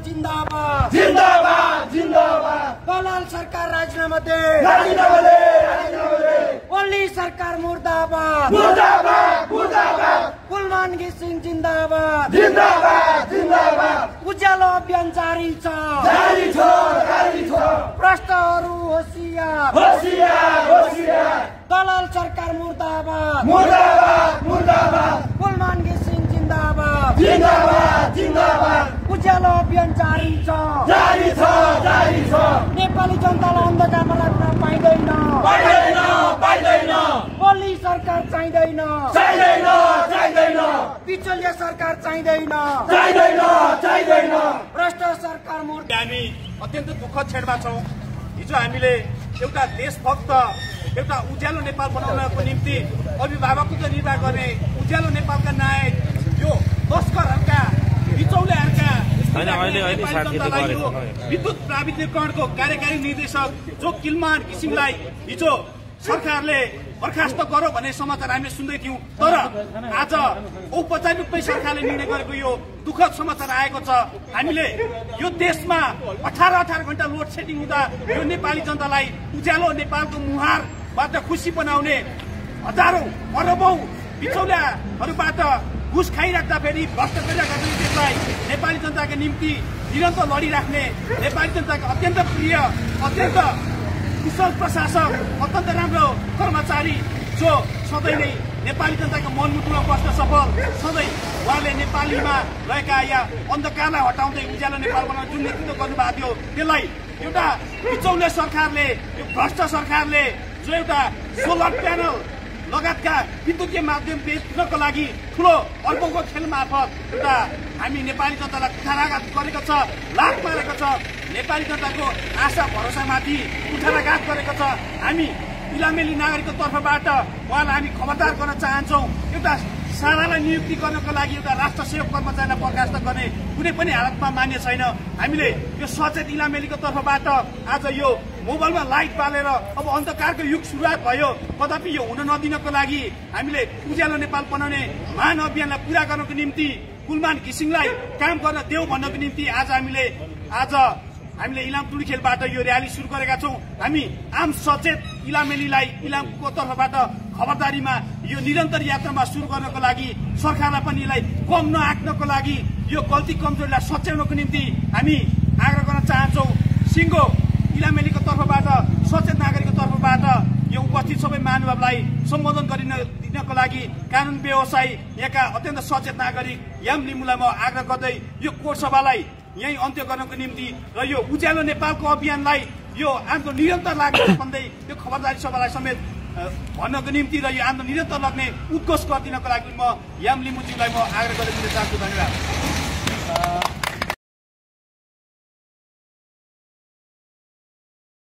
जिंदाबाद जिंदाबाद जिंदाबाद दलाल सरकार राजीनामा दे ओली सरकार मुर्दाबाद मुर्दाबाद मुर्दाबाद कुलमान घिसिङ जिंदाबाद जिंदाबाद जिंदाबाद उज्यालो अभियान जारी छ भ्रष्टहरू होशियार होशियार होशियार दलाल सरकार मुर्दाबाद मुर्दाबाद मुर्दाबाद कुलमान घिसिङ जिंदाबाद जिंदाबाद जिंदाबाद उज्यालो अभियान जारी छ नेपाली जनतालाई अन्धकारमा राख्न पाइँदैन ओली सरकार चाहिँदैन बिचौलिया सरकार चाहिँदैन भ्रष्ट सरकार हामी अत्यन्त दुःखद क्षणमा छौं। हिजो हामीले एउटा देशभक्त एउटा उज्यालो नेपाल बनाउनको निम्ति अभिभावकत्व निर्वाह गर्ने उज्यालो नेपालका नायक यो तस्करहरूका बिचौलियाहरूका विद्युत प्राविधिकरणको कार्यकारी निर्देशक जो किलमान घिसिङलाई हिजो सरकारले बर्खास्त गर्यो भन्ने समाचार हामीले सुन्दै थियौं। तर आज औपचारिक रूपमै सरकारले निर्णय गरेको यो दुःखद समाचार आएको छ। हामीले यो देशमा 18 घण्टा लोड सेडिङ हुँदा यो नेपाली जनतालाई उज्यालो नेपालको मुहारबाट खुसी बनाउने हजारौं अरबौं बिचौलियाहरूबाट घुस खाइराख्दा फेरि भ्रष्ट गरिराख्दा देशलाई नेपाली जनताका निम्ति निरन्तर लडिराख्ने नेपाली जनताको अत्यन्त प्रिय अत्यन्त कुशल प्रशासक अत्यन्त राम्रो कर्मचारी जो सधैँ नै नेपाली जनताको मनमुटुमा बस्न सफल सधैँ उहाँले नेपालीमा रहेका या अन्धकारलाई हटाउँदै उज्यालो नेपाल बनाउन जुन नेतृत्व गर्नुभएको थियो त्यसलाई एउटा बिचौलिया सरकारले यो भ्रष्ट सरकारले जो एउटा सोलर प्यानल लगायतका विद्युतीय माध्यम बेच्नको लागि ठूलो अर्बौंको खेल मार्फत एउटा हामी नेपाली जनतालाई कुठाराघात गरेको छ, लात मारेको छ। नेपाली जनताको आशा भरोसामाथि कुठाराघात गरेको छ। हामी इलामेली नागरिकको तर्फबाट उहाँलाई हामी खबरदार गर्न चाहन्छौं। एउटा सारालाई नियुक्ति गर्नको लागि एउटा राष्ट्र सेवक कर्मचारीलाई बर्खास्त गर्ने कुनै पनि हालतमा मान्य छैन। हामीले यो सचेत इलामेलीको तर्फबाट आज यो मोबाइलमा लाइट बालेर अब अन्धकारको युग सुरुवात भयो, कदापि यो हुन नदिनको लागि हामीले उज्यालो नेपाल बनाउने महान अभियानलाई पूरा गर्नको निम्ति कुलमान घिसिङलाई काम गर्न देऊ भन्नको निम्ति आज हामीले इलाम टुडीखेलबाट यो र्याली सुरु गरेका छौं। हामी आम सचेत इलामेलीलाई इलामको तर्फबाट खबरदारीमा यो निरन्तर यात्रामा सुरु गर्नको लागि सरकारलाई पनि यसलाई कम नआँक्नको लागि यो गल्ती कमजोरीलाई सच्याउनको निम्ति हामी आग्रह गर्न चाहन्छौं। सिंगो इलामेलीको तर्फबाट सचेत नागरिकको तर्फबाट यो उपस्थित सबै महानुभावलाई सम्बोधन दिनको लागि कानून व्यवसायी यहाँका अत्यन्त सचेत नागरिक याम लिम्बुलाई म आग्रह गर्दै यो कोट सभालाई यही अन्त्य गर्नको निम्ति र यो उज्यालो नेपालको अभियानलाई यो आन्दोलन निरन्तर लाग्ने भन्दै यो खबरदारी सभालाई समेत भन्नको निम्ति र यो आन्दोलन निरन्तर लाग्ने उद्घोष गरिदिनको लागि म याम लिम्बुज्यूलाई म आग्रह गर्न चाहन्छु। धन्यवाद।